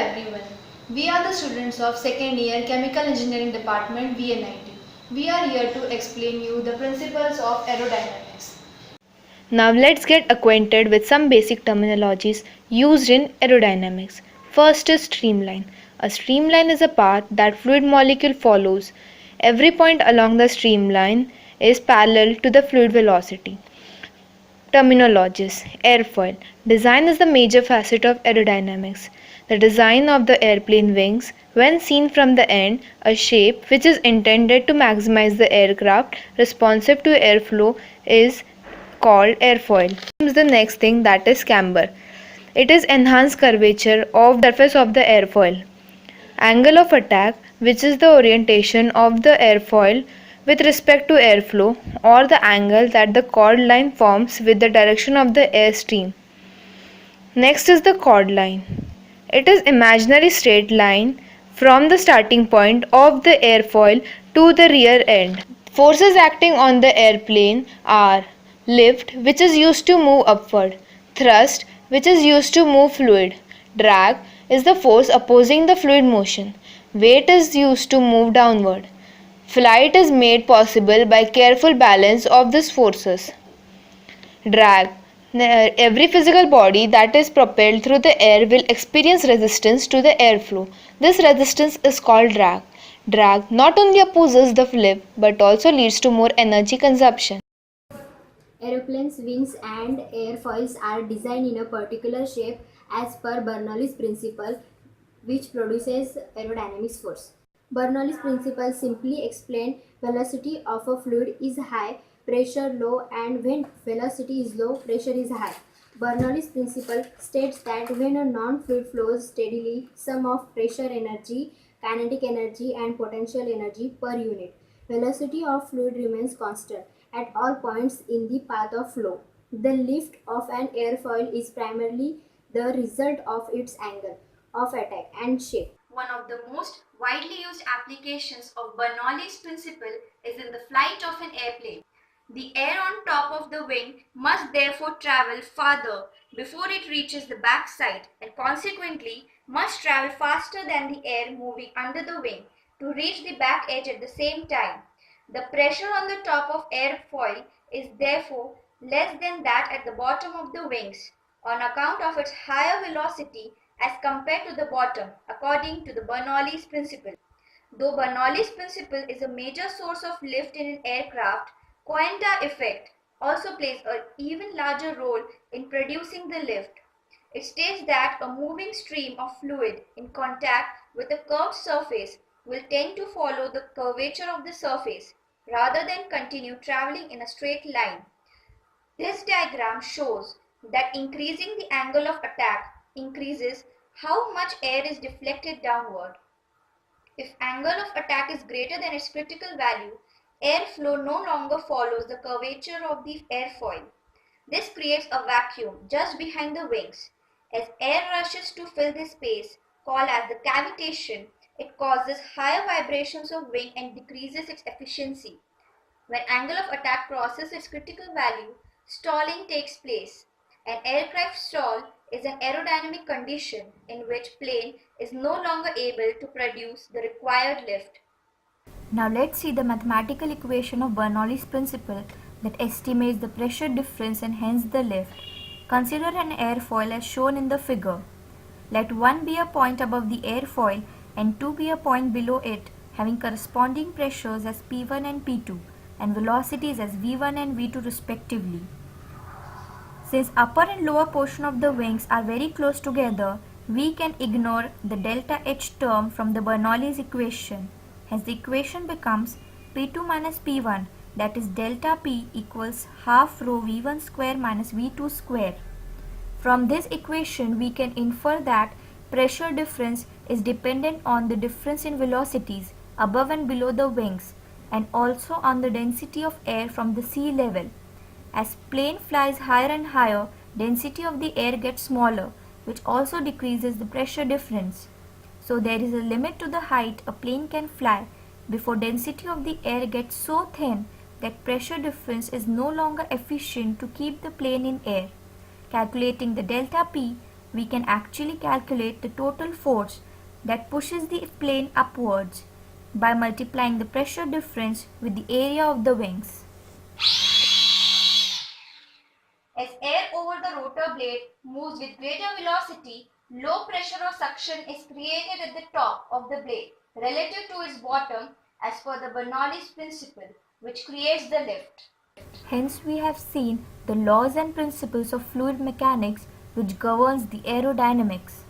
everyone. We are the students of second year Chemical Engineering Department VA90. We are here to explain you the principles of aerodynamics. Now let's get acquainted with some basic terminologies used in aerodynamics. First is streamline. A streamline is a path that fluid molecule follows. Every point along the streamline is parallel to the fluid velocity. Terminologies. Airfoil. Design is the major facet of aerodynamics. The design of the airplane wings, when seen from the end, a shape which is intended to maximize the aircraft responsive to airflow, is called airfoil. Comes the next thing, that is camber. It is enhanced curvature of the surface of the airfoil. Angle of attack, which is the orientation of the airfoil with respect to airflow, or the angle that the chord line forms with the direction of the airstream. Next is the chord line. It is imaginary straight line from the starting point of the airfoil to the rear end. Forces acting on the airplane are lift, which is used to move upward; thrust, which is used to move fluid; drag is the force opposing the fluid motion; weight is used to move downward. Flight is made possible by careful balance of these forces. Drag. Every physical body that is propelled through the air will experience resistance to the airflow. This resistance is called drag. Drag not only opposes the lift but also leads to more energy consumption. Aeroplanes' wings and airfoils are designed in a particular shape as per Bernoulli's principle, which produces aerodynamics force. Bernoulli's principle simply explains velocity of a fluid is high, pressure low, and when velocity is low, pressure is high. Bernoulli's principle states that when a non-fluid flows steadily, sum of pressure energy, kinetic energy, and potential energy per unit velocity of fluid remains constant at all points in the path of flow. The lift of an airfoil is primarily the result of its angle of attack and shape. One of the most widely used applications of Bernoulli's principle is in the flight of an airplane. The air on top of the wing must therefore travel farther before it reaches the back side, and consequently must travel faster than the air moving under the wing to reach the back edge at the same time. The pressure on the top of airfoil is therefore less than that at the bottom of the wings on account of its higher velocity as compared to the bottom, according to the Bernoulli's principle. Though Bernoulli's principle is a major source of lift in an aircraft, Coanda effect also plays an even larger role in producing the lift. It states that a moving stream of fluid in contact with a curved surface will tend to follow the curvature of the surface rather than continue traveling in a straight line. This diagram shows that increasing the angle of attack increases how much air is deflected downward. If angle of attack is greater than its critical value, airflow no longer follows the curvature of the airfoil. This creates a vacuum just behind the wings. As air rushes to fill this space, called as the cavitation, it causes higher vibrations of wing and decreases its efficiency. When angle of attack crosses its critical value, stalling takes place. An aircraft stall is an aerodynamic condition in which plane is no longer able to produce the required lift. Now let's see the mathematical equation of Bernoulli's principle that estimates the pressure difference and hence the lift. Consider an airfoil as shown in the figure. Let 1 be a point above the airfoil and 2 be a point below it, having corresponding pressures as P1 and P2 and velocities as V1 and V2 respectively. Since upper and lower portion of the wings are very close together, we can ignore the delta H term from the Bernoulli's equation. Hence the equation becomes P2 minus P1, that is delta P equals half rho V1 square minus V2 square. From this equation we can infer that pressure difference is dependent on the difference in velocities above and below the wings and also on the density of air from the sea level. As plane flies higher and higher, density of the air gets smaller, which also decreases the pressure difference. So there is a limit to the height a plane can fly before density of the air gets so thin that pressure difference is no longer efficient to keep the plane in air. Calculating the delta P, we can actually calculate the total force that pushes the plane upwards by multiplying the pressure difference with the area of the wings. As air over the rotor blade moves with greater velocity, low pressure or suction is created at the top of the blade relative to its bottom as per the Bernoulli's principle, which creates the lift. Hence we have seen the laws and principles of fluid mechanics which governs the aerodynamics.